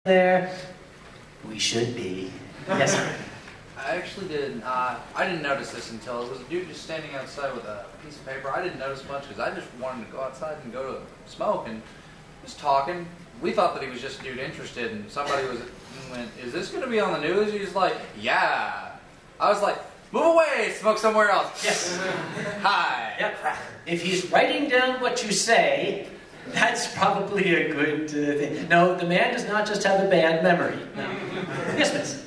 there. We should be. Yes, sir. I actually didn't. I didn't notice this until it was a dude just standing outside with a piece of paper. I didn't notice much because I just wanted to go outside and go to smoke, and he was talking. We thought that he was just a dude interested, and somebody went, "Is this going to be on the news?" He was like, "Yeah." I was like, "Move away, smoke somewhere else." Yes. Hi. Yep. If he's writing down what you say, that's probably a good thing. No, the man does not just have a bad memory. No. Yes, miss.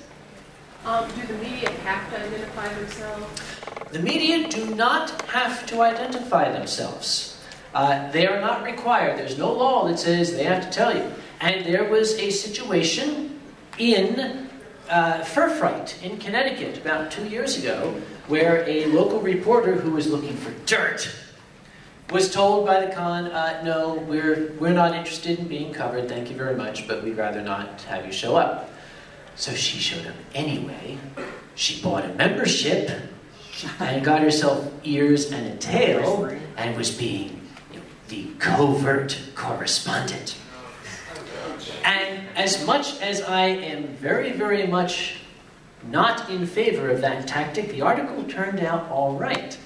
Do the media have to identify themselves? The media do not have to identify themselves. They are not required. There's no law that says they have to tell you. And there was a situation in Fur Fright in Connecticut about 2 years ago where a local reporter who was looking for dirt was told by the con, no, we're not interested in being covered, thank you very much, but we'd rather not have you show up. So she showed up anyway. She bought a membership and got herself ears and a tail and was being the covert correspondent. And as much as I am very, very much not in favor of that tactic, the article turned out all right.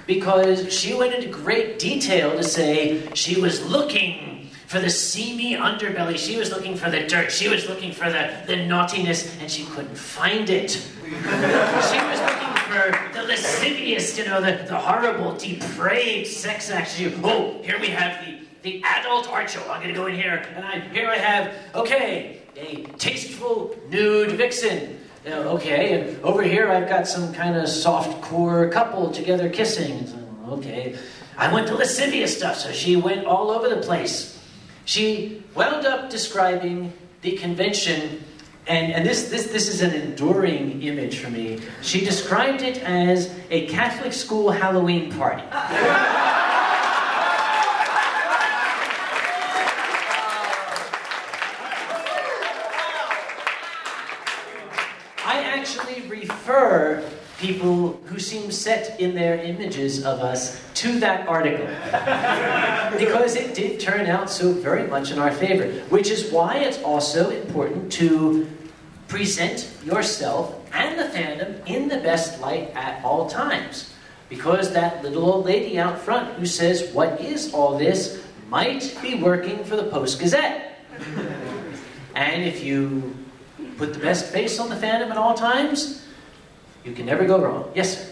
Because she went into great detail to say she was looking for the seamy underbelly, she was looking for the dirt, she was looking for the naughtiness, and she couldn't find it. She was looking for the lascivious, the horrible, depraved sex acts. Oh, here we have the adult art show. I'm going to go in here, and here I have, okay, a tasteful nude vixen. Okay, and over here I've got some kind of soft-core couple together kissing. Okay, I want the lascivious stuff, so she went all over the place. She wound up describing the convention, and this is an enduring image for me. She described it as a Catholic school Halloween party. I actually refer people who seem set in their images of us to that article. Because it did turn out so very much in our favor. Which is why it's also important to present yourself and the fandom in the best light at all times. Because that little old lady out front who says, "What is all this?" might be working for the Post-Gazette. And if you put the best face on the fandom at all times, you can never go wrong. Yes, sir.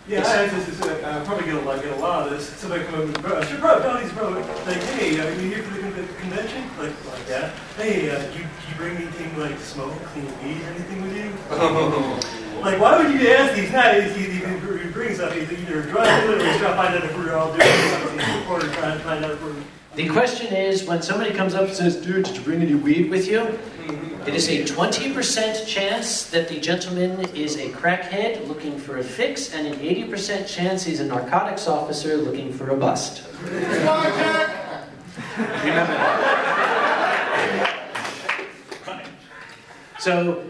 Yeah, yes. I probably get a lot of this. Somebody come up and bro, Donnie's bro, like, hey, you here for the convention? Like that. Hey, you bring anything like smoke, clean weed, anything with you? Like, why would you ask these guys? He brings stuff. He's either driving it or he's trying to find out if we're all doing something, or trying to find out if we're. The question is, when somebody comes up and says, "Dude, did you bring any weed with you?" It is a 20% chance that the gentleman is a crackhead looking for a fix, and an 80% chance he's a narcotics officer looking for a bust. Remember that. So,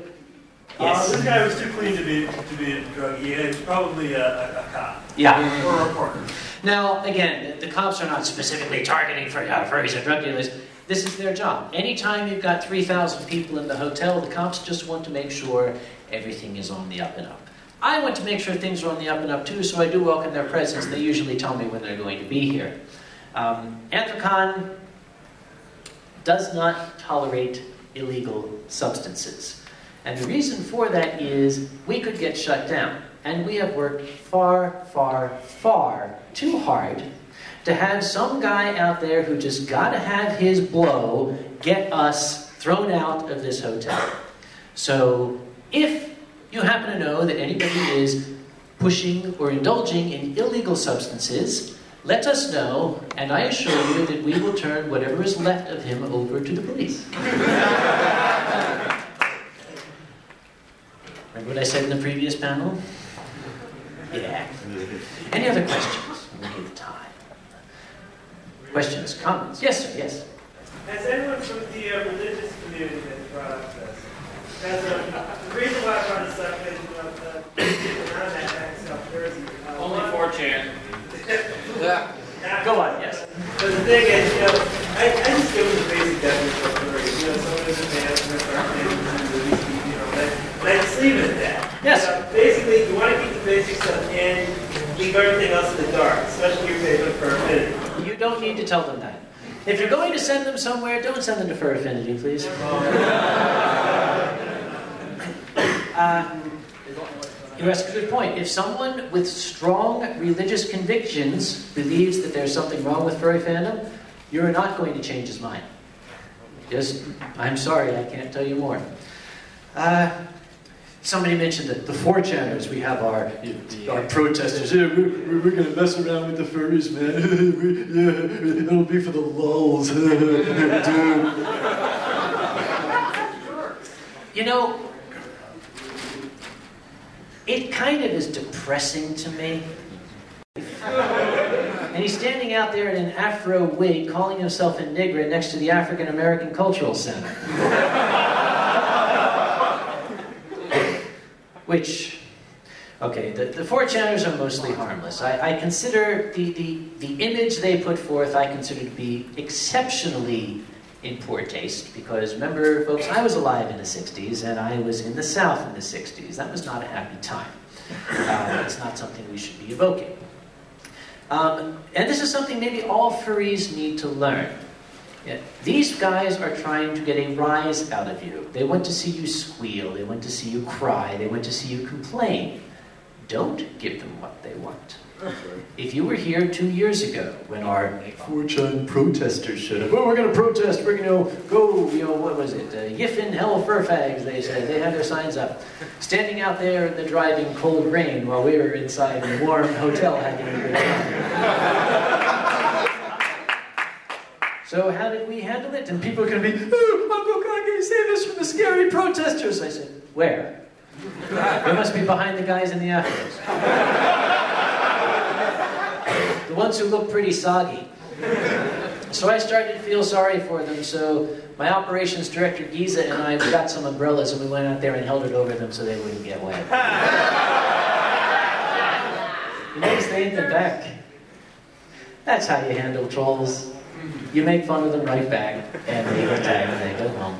yes. This guy was too clean to be a druggie. Yeah, he's probably a cop. Yeah. Or a reporter. Now, again, the cops are not specifically targeting for furries or drug dealers. This is their job. Anytime you've got 3,000 people in the hotel, the cops just want to make sure everything is on the up and up. I want to make sure things are on the up and up too, so I do welcome their presence. They usually tell me when they're going to be here. Anthrocon does not tolerate illegal substances. And the reason for that is we could get shut down. And we have worked far, far, far too hard to have some guy out there who just got to have his blow get us thrown out of this hotel. So if you happen to know that anybody is pushing or indulging in illegal substances, let us know, and I assure you that we will turn whatever is left of him over to the police. Remember what I said in the previous panel? Yeah. Any other questions? We'll give time. Questions, comments? Yes, sir, yes. Has anyone from the religious community been brought up this? The reason why I brought this up is around that back in South Jersey. Only 4chan. Yeah. Go on, yes. So the thing is, I just give them the basic definition of furry. leave everything else in the dark, especially your favorite fur affinity. You don't need to tell them that. If you're going to send them somewhere, don't send them to Fur Affinity, please. You ask a good point. If someone with strong religious convictions believes that there's something wrong with furry fandom, you're not going to change his mind. Just, I'm sorry, I can't tell you more. Somebody mentioned that the 4chaners, we have our protesters. Yeah, we're going to mess around with the furries, man. Yeah, it'll be for the lulz. You know, it kind of is depressing to me. And he's standing out there in an afro wig calling himself a nigger next to the African American Cultural Center. Which, okay, the 4chaners are mostly harmless. I consider the image they put forth, I consider to be exceptionally in poor taste, because remember, folks, I was alive in the 60s, and I was in the South in the 60s. That was not a happy time. It's not something we should be evoking. And this is something maybe all furries need to learn. Yeah, these guys are trying to get a rise out of you. They want to see you squeal, they want to see you cry, they want to see you complain. Don't give them what they want. If you were here 2 years ago when our 4chan protesters showed up, oh, we're going to protest, we're going to go, what was it, Yiffin Hell Fur Fags, they said. They had their signs up. Standing out there in the driving cold rain while we were inside a warm hotel having a good time. So how did we handle it? And people are going to be, oh, Uncle Kage, save us from the scary protesters. I said, where? They must be behind the guys in the afros. The ones who look pretty soggy. So I started to feel sorry for them, so my operations director, Giza, and I got some umbrellas and we went out there and held it over them so they wouldn't get wet. You notice they ain't the back. That's how you handle trolls. You make fun of them right back, and they go tag and they go home.